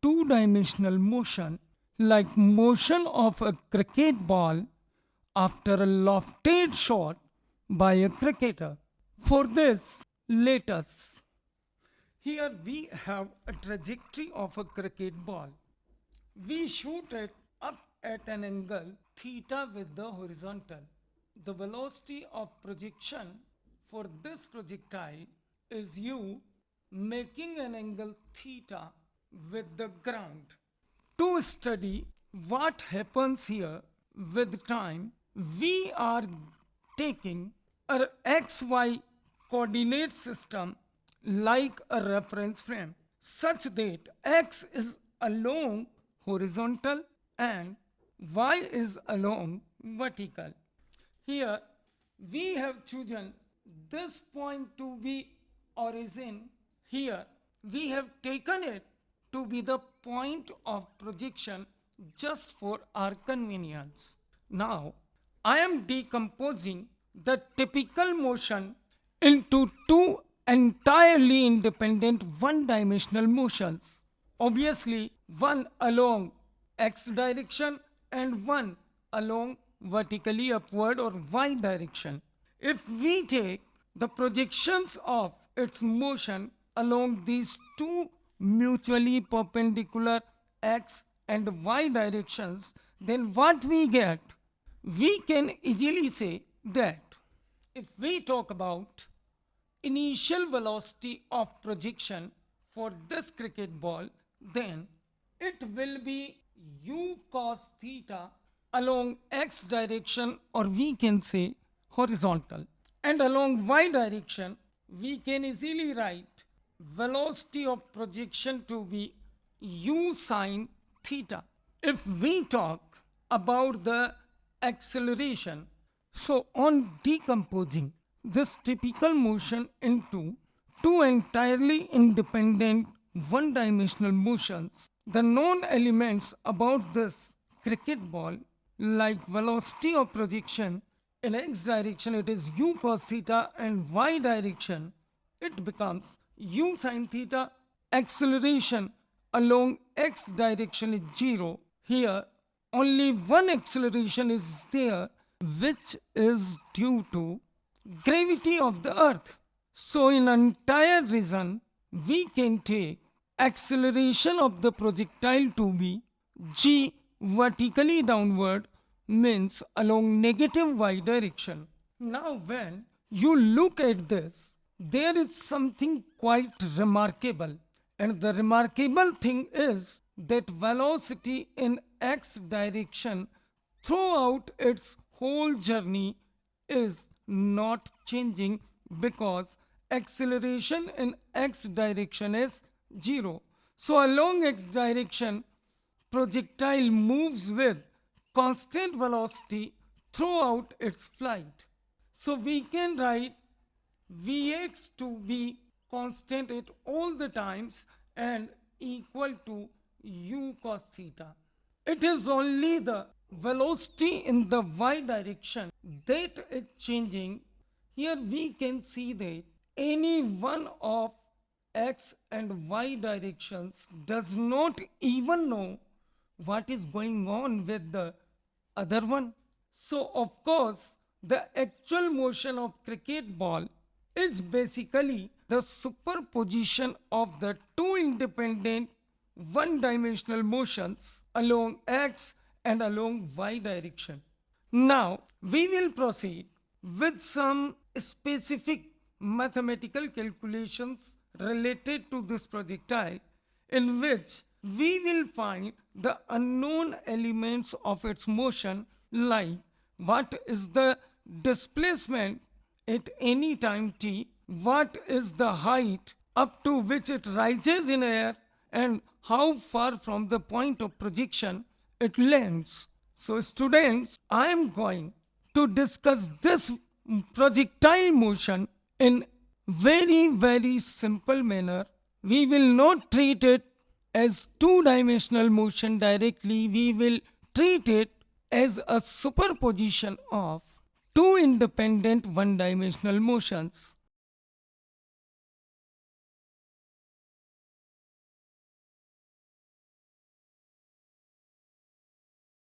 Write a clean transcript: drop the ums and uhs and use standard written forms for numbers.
two-dimensional motion, like motion of a cricket ball after a lofted shot by a cricketer. For this, let us. Here we have a trajectory of a cricket ball. We shoot it up at an angle theta with the horizontal. The velocity of projection for this projectile is u, making an angle theta with the ground. To study what happens here with time, we are taking a xy coordinate system like a reference frame, such that x is along horizontal and y is along vertical. Here we have chosen this point to be origin. Here we have taken it to be the point of projection just for our convenience. Now I am decomposing the typical motion into two entirely independent one-dimensional motions. Obviously, one along x direction and one along vertically upward or y direction. If we take the projections of its motion along these two mutually perpendicular x and y directions, then what we get? We can easily say that if we talk about initial velocity of projection for this cricket ball, then it will be u cos theta along x direction, or we can say horizontal, and along y direction we can easily write velocity of projection to be u sine theta. If we talk about the acceleration, so on decomposing this typical motion into two entirely independent one-dimensional motions, the known elements about this cricket ball, like velocity of projection in x direction it is u cos theta, and y direction it becomes u sine theta. Acceleration along x direction is 0. Here only one acceleration is there, which is due to gravity of the earth. So in entire reason we can take acceleration of the projectile to be g vertically downward, means along negative y direction. Now when you look at this, there is something quite remarkable, and the remarkable thing is that velocity in x direction throughout its whole journey is not changing, because acceleration in x direction is 0. So along x direction projectile moves with constant velocity throughout its flight. So we can write Vx to be constant at all the times and equal to u cos theta. It is only the velocity in the y direction that is changing. Here we can see that any one of x and y directions does not even know what is going on with the other one. So of course the actual motion of cricket ball is basically the superposition of the two independent one-dimensional motions along x and along y direction. Now we will proceed with some specific mathematical calculations related to this projectile, in which we will find the unknown elements of its motion, like what is the displacement at any time t, what is the height up to which it rises in air, and how far from the point of projection it lands. So students, I am going to discuss this projectile motion in very simple manner. We will not treat it as two-dimensional motion directly. We will treat it as a superposition of two independent one-dimensional motions.